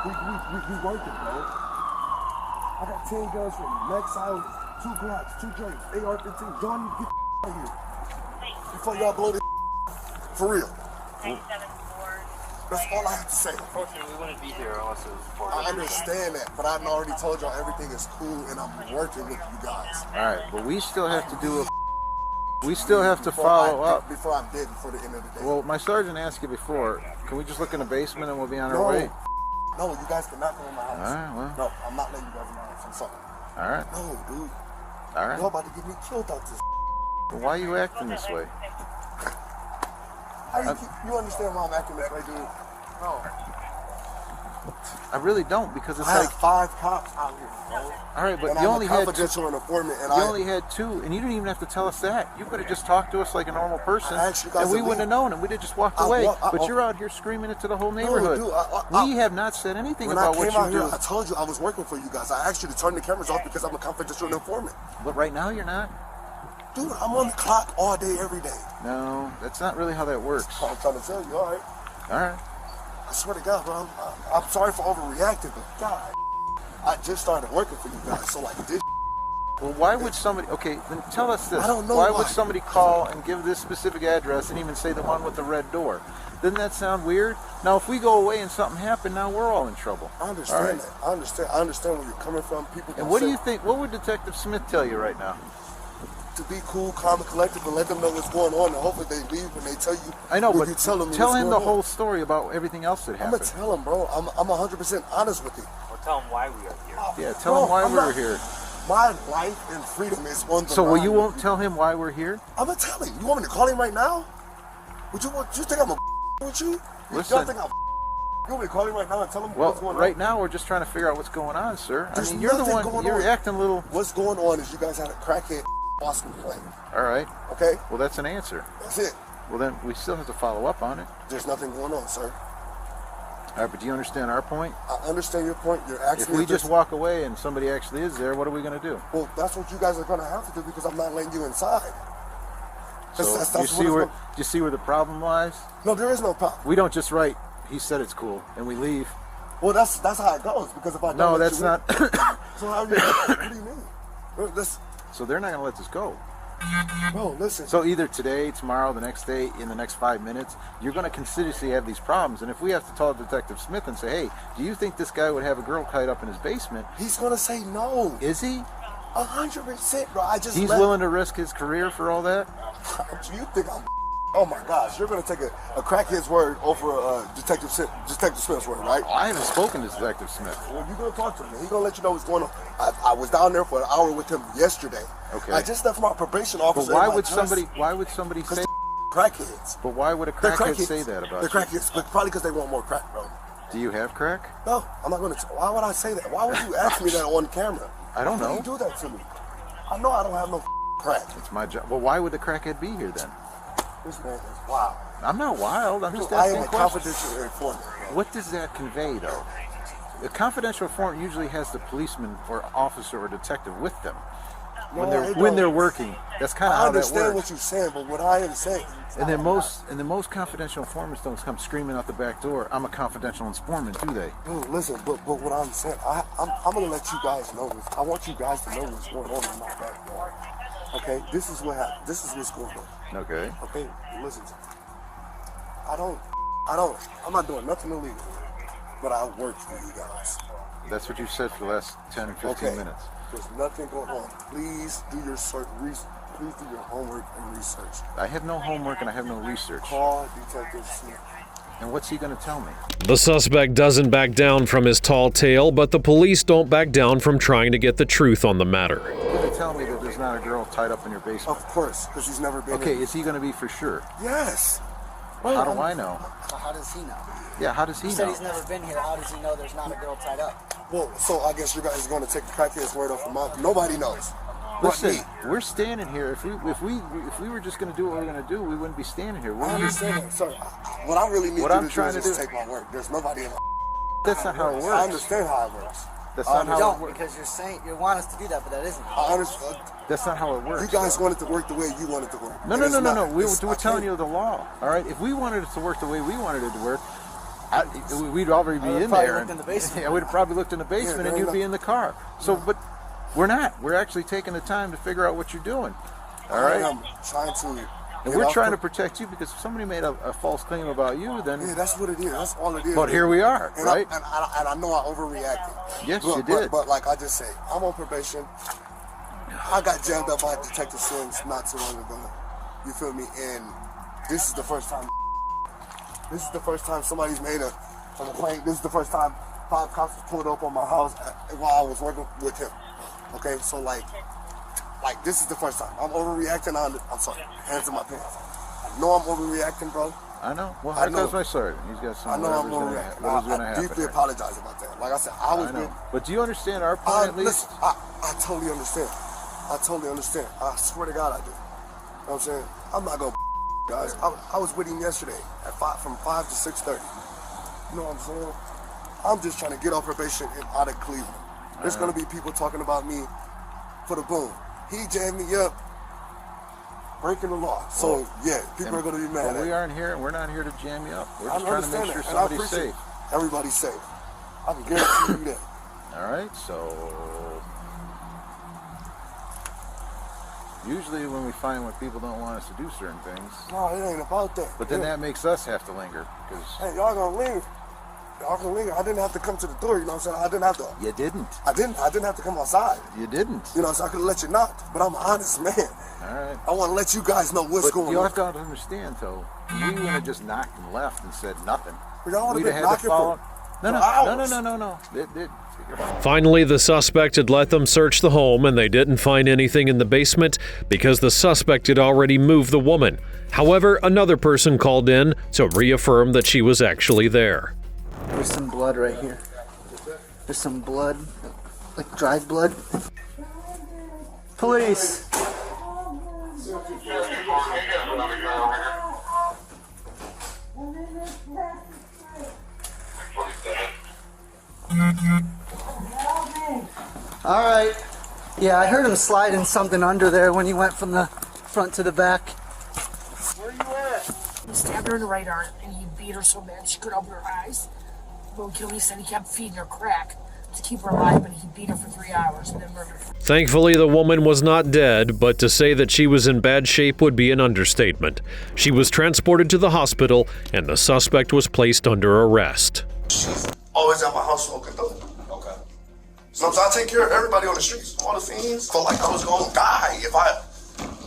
We working, bro. I got 10 guns from Max House, 2 Glocks, 2 Drakes, AR-15. Y'all need to get out of here before y'all blow this for real. That's all I have to say. Unfortunately, we wouldn't be here unless it was for I understand that, but I've already told y'all everything is cool and I'm working with you guys. All right, but we still have to do a. We still have to Before follow I'm up. Before I'm dead, before the end of the day. Well, my sergeant asked you before. Can we just look in the basement and we'll be on No. our way? No, you guys cannot go in my house. All right, well. No, I'm not letting you guys in my house. I'm sorry. All right. No, dude. All right. Y'all about to get me killed out this. Well, why are you acting this way? How you understand why I'm acting this way, dude? No. I really don't, because it's I like have 5 cops out here, bro. all right, but and you I'm only a had confidential informant, and you only had 2, and you didn't even have to tell us that. You could have just talked to us like a normal person, I asked you guys and we to wouldn't have leave. known, and we'd have just walked away. But you're out here screaming it to the whole neighborhood. dude, We have not said anything when about I came what out you here, do. I told you I was working for you guys. I asked you to turn the cameras off because I'm a confidential informant. But right now you're not. Dude, I'm on the clock all day, every day. No, that's not really how that works. I'm trying to tell you, all right? All right. I swear to God, bro, I'm sorry for overreacting, but God, I just started working for you guys, so like this. Well, why would somebody? Okay, then tell us this. I don't know why why. would somebody call and give this specific address and even say the one with the red door? Doesn't that sound weird? Now, if we go away and something happened, now we're all in trouble. I understand that. I understand where you're coming from. People. And what do you think? What would Detective Smith tell you right now? To be cool, calm, and collected, and let them know what's going on, and hopefully they leave when they tell you. I know, when but you tell them tell what's him going the on. whole story about everything else that I'm happened. gonna tell him, bro. I'm 100% honest with you. Or tell them why we are here. Yeah, tell him why I'm we're not- here. My life and freedom is on the So, well, line. you won't tell him why we're here? I'm gonna tell him. You want me to call him right now? Would you think I'm a with you? Listen. Y'all think I'm you want me to call him right now and tell him Well, what's going right on? now we're just trying to figure out what's going on, sir. There's I mean, you're the nothing one. going You're on. acting a little. What's going on is you guys had a crackhead Boston plane. All right. Okay. Well, that's an answer. That's it. Well, then we still have to follow up on it. There's nothing going on, sir. All right, but do you understand our point? I understand your point. You're asking If me we if just this- walk away and somebody actually is there, what are we going to do? Well, that's what you guys are gonna have to do because I'm not letting you inside. So That's you what see it's where gonna- you see where the problem lies? No, there is no problem. We don't just write. He said it's cool, and we leave. Well, that's how it goes because if I don't No, let that's you in- not. So how do you? What do you mean? Bro, So they're not going to let this go. Bro, listen. So either today, tomorrow, the next day, in the next 5 minutes, you're going to continuously have these problems. And if we have to call Detective Smith and say, hey, do you think this guy would have a girl tied up in his basement? He's gonna say no. Is he? 100%, bro. I just He's willing to risk his career for all that? You think I'm? Oh my gosh, you're gonna take a crackhead's word over Detective Smith's word, right? I haven't spoken to Detective Smith. Well, you're gonna talk to him. He's gonna let you know what's going on. I was down there for an hour with him yesterday. Okay. I just left my probation But officer. why in my would dress. somebody say crackheads? But why would a They're crackhead crackheads. say that about They're you? crackheads, but probably because they want more crack, bro. Do you have crack? No, I'm not gonna. Why would I say that? Why would you ask me that on camera? I don't Why know. would you do that to me? I know I don't have no crack. It's my job. Well, why would the crackhead be here then? This man is wild. I'm not wild. I'm just I asking am a questions. confidential informant. What does that convey, though? A confidential informant usually has the policeman or officer or detective with them when No, they they're don't. working. That's kind of I how that understand works. what you're saying, but what I am saying. And then most confidential informants don't come screaming out the back door. I'm a confidential informant, do they? Dude, listen, but what I'm saying, I'm gonna let you guys know this. I want you guys to know what's going on in my backyard. Okay, this is what happened. This is what's going on. Okay. Okay, listen to me. I'm not doing nothing illegal, but I work for you guys. That's what you said for the last 10 or 15 Okay. minutes. There's nothing going on. Please do your please do your homework and research. I have no homework and I have no research. Call Detective Smith. And what's he going to tell me? The suspect doesn't back down from his tall tale, but the police don't back down from trying to get the truth on the matter. He's going to tell me that there's not a girl tied up in your basement. Of course, because he's never been Okay, here. is he going to be for sure? Yes. How do I know? So how does he know? Yeah, how does he He said know? he's never been here. How does he know there's not a girl tied up? Well, so I guess you guys are going to take the crackhead's word off of mine. Nobody knows. But Listen, me. we're standing here. If we were just going to do what we're going to do, we wouldn't be standing here. I understand that, sir. What I really need What you I'm to do trying is to just do- take my word. There's nobody in my That's not how it works. I understand how it works. That's I not You how it don't, works. because you're saying you want us to do that, but that isn't. I understand. That's not how it works. You guys wanted to work the way you wanted to work. No, And no, it's no, no, not. no. We're I telling can't- you the law. All right. If we wanted it to work the way we wanted it to work, we'd already be would've in probably there. looked in the basement. Yeah, we'd have probably looked in the basement, and you'd be in the car. So, but we're not. We're actually taking the time to figure out what you're doing. All right. I'm trying to. And we're trying to protect you because if somebody made a false claim about you, then Yeah, that's what it is. That's all it is. But here we are, and right? I know I overreacted. Yes, but, you did. But like I just say, I'm on probation. I got jammed up by Detective Sims not too long ago. You feel me? And this is the first time. This is the first time somebody's made a complaint. This is the first time 5 cops pulled up on my house while I was working with him. Okay, so like this is the first time. I'm overreacting I'm sorry, hands in my pants. I know I'm overreacting, bro. I know. Well, I know my sergeant. He's got some. I know I'm overreacting. I deeply apologize about that. Like I said, I was with. But do you understand our point at least? Listen, I totally understand. I totally understand. I swear to God I do. You know what I'm saying? I'm not gonna guys. I was with him yesterday at from 5 to 6:30. You know what I'm saying? I'm just trying to get off probation and out of Cleveland. There's gonna be people talking about me for the boom. He jammed me up, breaking the law. So yeah, people are gonna be mad. But we aren't here. We're not here to jam you up. We're just trying to make sure somebody's safe. Everybody's safe. I can guarantee you that. All right. So usually when we find when people don't want us to do certain things. No, it ain't about that. But then that makes us have to linger because. Hey, y'all gonna linger. Y'all can linger. I didn't have to come to the door, you know what I'm saying? I didn't have to. You didn't. I didn't have to come outside. You didn't. You know, so I could let you knock. But I'm an honest man. All right. I want to let you guys know what's going on. You have to understand, though. We would have just knocked and left and said nothing. But y'all would have been knocking for No. Finally, the suspect had let them search the home, and they didn't find anything in the basement because the suspect had already moved the woman. However, another person called in to reaffirm that she was actually there. There's some blood right here. There's some blood, like dried blood. Police! All right. Yeah, I heard him sliding something under there when he went from the front to the back. Where you at? He stabbed her in the right arm and he beat her so bad she couldn't open her eyes. Will Kiley said he kept feeding her crack to keep her alive, but he beat her for 3 hours and then murdered her. Thankfully, the woman was not dead, but to say that she was in bad shape would be an understatement. She was transported to the hospital, and the suspect was placed under arrest. She's always at my house smoking dope. Okay. Sometimes I take care of everybody on the streets. All the fiends felt like I was gonna die if I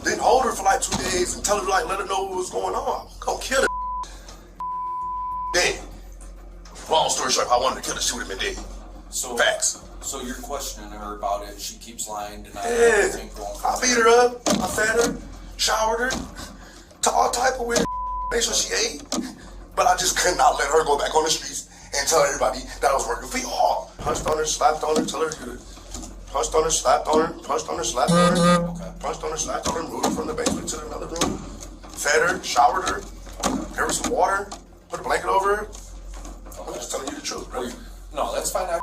didn't hold her for like 2 days and tell her, like, let her know what was going on. I'm gonna kill her. Dead. Long story short, if I wanted to kill her, she would have been dead. So, facts. So you're questioning her about it. She keeps lying, denying Yeah. everything going I beat her up. I fed her, showered her, to all type of weird made sure she ate. But I just could not let her go back on the streets and tell everybody that I was working for y'all. Punched on her, slapped on her, tell her good. Punched on her, slapped on her, punched on her, slapped on her. Okay. Punched on her, slapped on her, moved her from the basement to another room. Fed her, showered her, gave her some water, put a blanket over her. I'm just telling you the truth, bro. No, that's fine.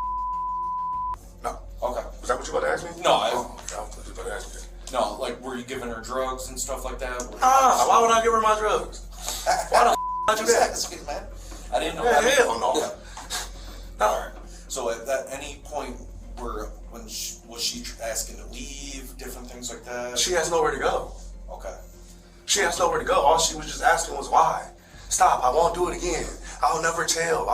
No. Okay. Is that what you about to ask me? No, I thought you about to ask me. No, like, were you giving her drugs and stuff like that? Why would I give her my drugs? Why the I do that? Man. I didn't know. Yeah, hell no. Yeah. All right. So at any point when was she asking to leave, different things like that? She has nowhere to go. Okay. She has nowhere to go. All she was just asking was why. Stop, I won't do it again. I'll never tell,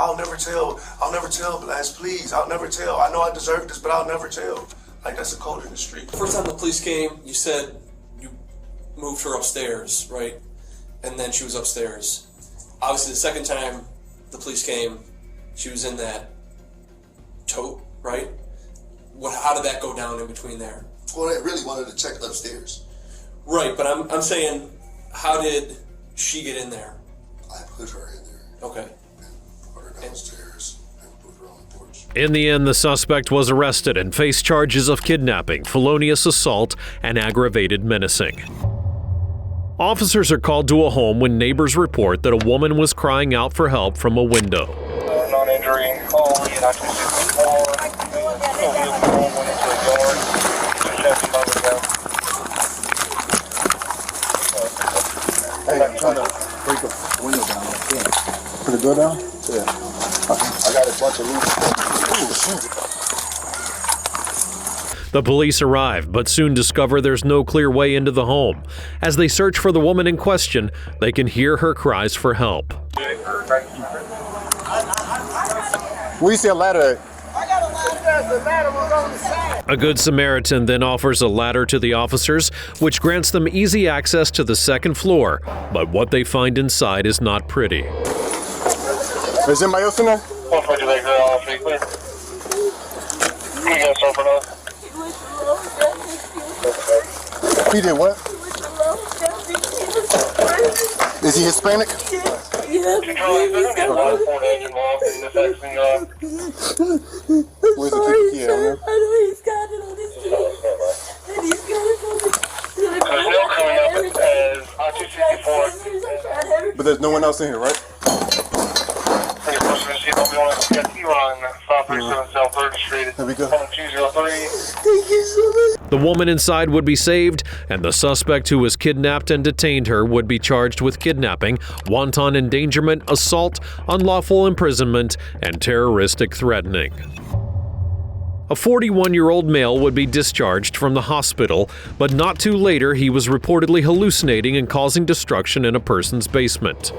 Blast, please. I'll never tell. I know I deserve this, but I'll never tell. Like, that's a code in the street. First time the police came, you said you moved her upstairs, right? And then she was upstairs. Obviously, the second time the police came, she was in that tote, right? How did that go down in between there? Well, they really wanted to check upstairs. Right, but I'm saying, how did she get in there? I put her in there. Okay. Put her downstairs and put her on the porch. In the end, the suspect was arrested and faced charges of kidnapping, felonious assault, and aggravated menacing. Officers are called to a home when neighbors report that a woman was crying out for help from a window. Non-injury call, United 64. Went into a yard. Chevy motor down. Hey, I'm trying to break a window down. Put the door down? Yeah. I got a bunch of loose. The police arrive, but soon discover there's no clear way into the home. As they search for the woman in question, they can hear her cries for help. Where you see a ladder? I got a ladder. The ladder was on the side. A good Samaritan then offers a ladder to the officers, which grants them easy access to the second floor, but what they find inside is not pretty. Is anybody else in there? One for the girl, clear. You got something else? He did what? Is he Hispanic? Yeah, Where's the kid? Yeah, I know he's got it on his feet. And he's got it on his but there's no one else in here, right? There we go. The woman inside would be saved, and the suspect who was kidnapped and detained her would be charged with kidnapping, wanton endangerment, assault, unlawful imprisonment, and terroristic threatening. A 41-year-old male would be discharged from the hospital, but not too later he was reportedly hallucinating and causing destruction in a person's basement.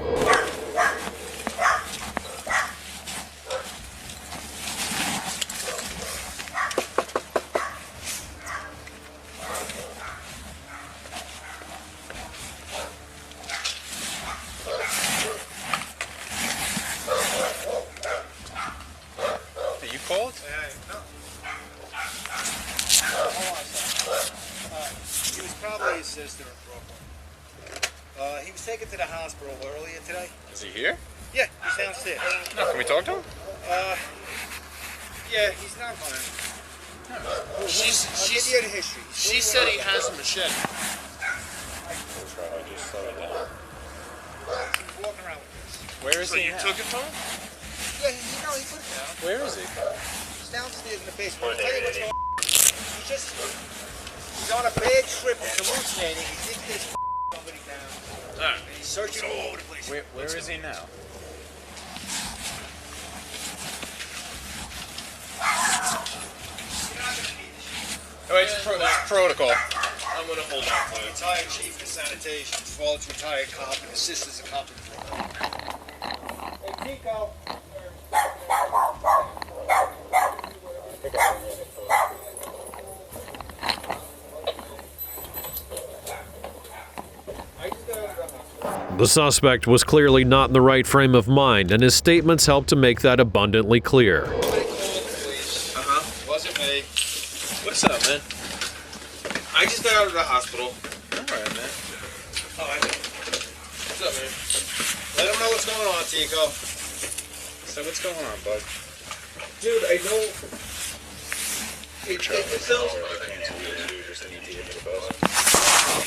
You called? He was probably his sister in Brooklyn. He was taken to the hospital earlier today. Is he here? Yeah, he's downstairs. No, can we talk to him? Yeah, he's not fine. I'll give you the history. She said he has a machete. He's walking around with this. Where is So he you now? took it from him? Yeah, he put it down. Where is he? He's downstairs in the basement. I'll tell you what's going on. He's on a bad trip. He's hallucinating. He thinks there's somebody down. Alright. And he's searching all over the place. Where is he now? Oh, it's protocol. I'm going to hold on for it. Retired chief of sanitation. His father's retired cop, and his sister's a cop in Brooklyn. Hey, Tico. The suspect was clearly not in the right frame of mind, and his statements helped to make that abundantly clear. Wasn't me. What's up, man? I just got out of the hospital. Alright, man. What's up, man? Let him know what's going on, Tico. So what's going on, bud? Dude, I know. It sounds. What's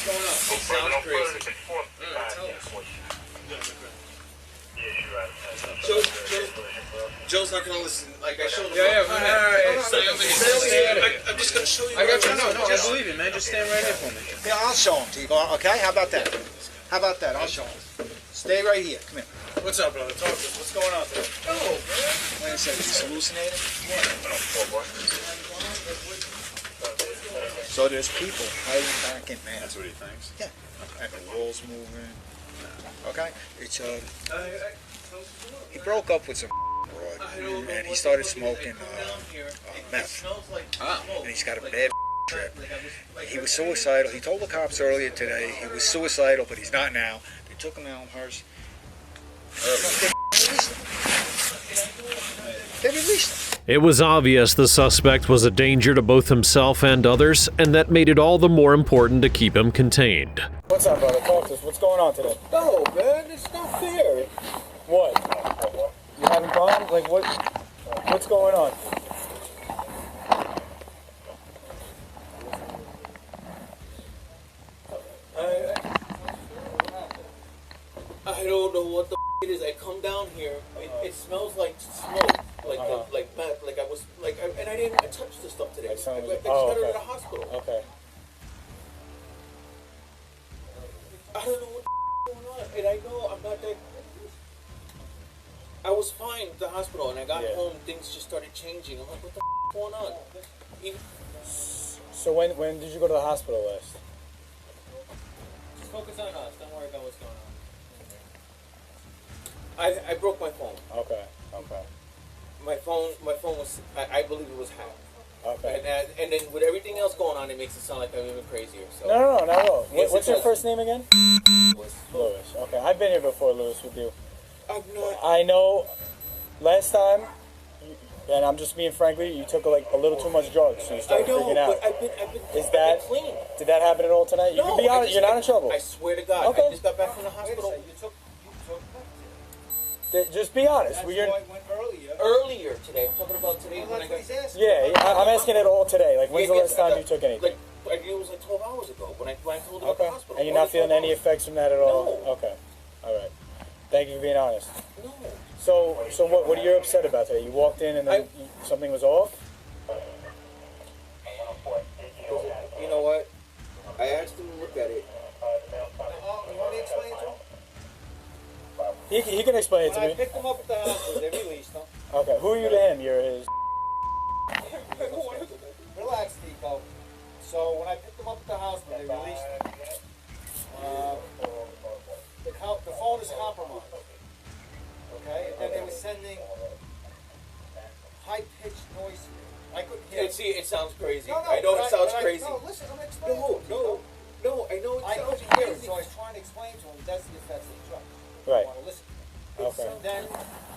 going on? It sounds crazy. Tell us. Joe's not gonna listen. Like I showed him. Yeah, go ahead. I'm just gonna show you. I got you. No, I believe you, man. Just stand right here for me. Yeah, I'll show him, Tico. Okay, how about that? How about that? I'll show him. Stay right here. Come here. What's up, brother? Talk to us. What's going on today? Oh, man. Wait a second. He's hallucinating? So there's people hiding back in there. That's what he thinks? Yeah. And the walls moving. Okay? It's he broke up with some broad, and he started smoking meth. And he's got a bad trip. He was suicidal. He told the cops earlier today he was suicidal, but he's not now. They took him to Elmhurst. They released him. It was obvious the suspect was a danger to both himself and others, and that made it all the more important to keep him contained. What's up, brother? Talk to us. What's going on today? No, man, it's not fair. What? You having problems? Like what? What's going on? I don't know what the it is. I come down here. It smells like smoke, like meth. Like I was like, and I didn't touch the stuff today. I just got her to the hospital. Okay. I don't know what's going on, and I know I'm not that. I was fine at the hospital, and I got home. Things just started changing. I'm like, what the going on? So when did you go to the hospital last? Just focus on us. Don't worry about what's going on. I broke my phone. Okay. My phone was. I believe it was hacked. Okay. And then with everything else going on, it makes it sound like I'm even crazier. So. No, not at all. Yes, What's your first name again? Lewis. Okay, I've been here before, Lewis, with you. I'm not. I know. Last time, and I'm just being frankly, you took like a little too much drugs, so you started freaking out. But I've been Is that clean. Did that happen at all tonight? You No, can be honest. I just- You're not in trouble. I swear to God. Okay. I just got back from the hospital. Just be honest. That's why I went earlier today. I'm talking about today. When I got, Yeah, I'm asking it all today. Like, when's the last time you took anything? Like it was like 12 hours ago when I told you about the hospital. And you're not feeling any effects from that at all? No. Okay. All right. Thank you for being honest. No. So what are you upset about today? You walked in and then something was off? You know what? I asked him to look at it. You want me to explain it to him? He can explain it to When me. I picked him up at the hospital, they released him. Okay. Who are you to him? You're his. Relax, Nico. So when I picked him up at the hospital, they released him. The phone is compromised. Okay? And then they were sending high-pitched noise. I couldn't hear it. See, it sounds crazy. No, I know it sounds crazy. No, listen, I'm explaining to you. No, I know it sounds crazy. I couldn't hear it, so I was trying to explain to him that's the effects of the drug. Right. I want to listen to him. Okay. So then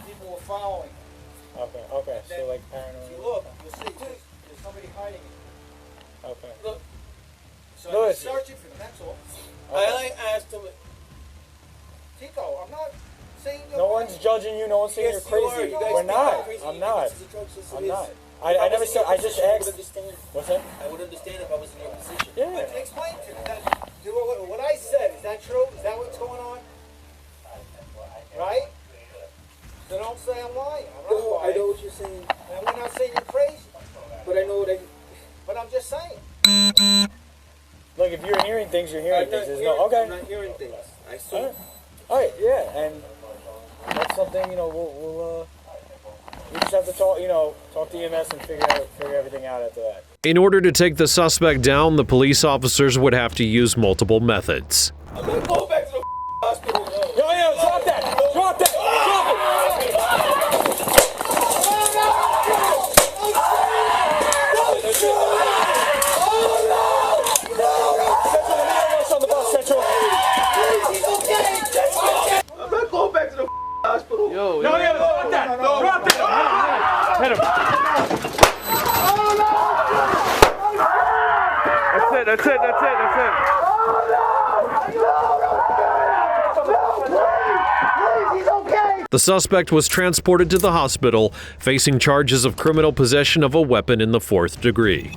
people were following him. Okay. And then, So like if paranoid. you look, you'll see there's somebody hiding it. Okay. Look. So No, I'm it's- searching for them, that's all. Okay. I asked him, Tico, I'm not saying you're No one's judging you. No one's saying Yes, you're you are. crazy. You guys We're think not. I'm crazy. I'm You not. think this is a drug, yes, it I'm is. not. If I was never in said. your I just position, I would asked. understand. What's that? I would understand if I was in your position. Yeah. But explain to me. What I said, is that true? Is that what's going on? Right? So don't say I'm lying. I'm not lying. I know what you're saying. And we're not saying you're crazy. But I know what But I'm just saying. Look, if you're hearing things, you're hearing things. There's no. Okay. I'm not hearing things. I see. All right. Yeah, and that's something we'll we just have to talk to EMS and figure everything out after that. In order to take the suspect down, the police officers would have to use multiple methods. I'm gonna go back to the hospital. Yo, drop that! Drop that! Drop I'm not going back to the hospital. Yo, drop that! Drop that! Hit him! That's it. The suspect was transported to the hospital, facing charges of criminal possession of a weapon in the 4th degree.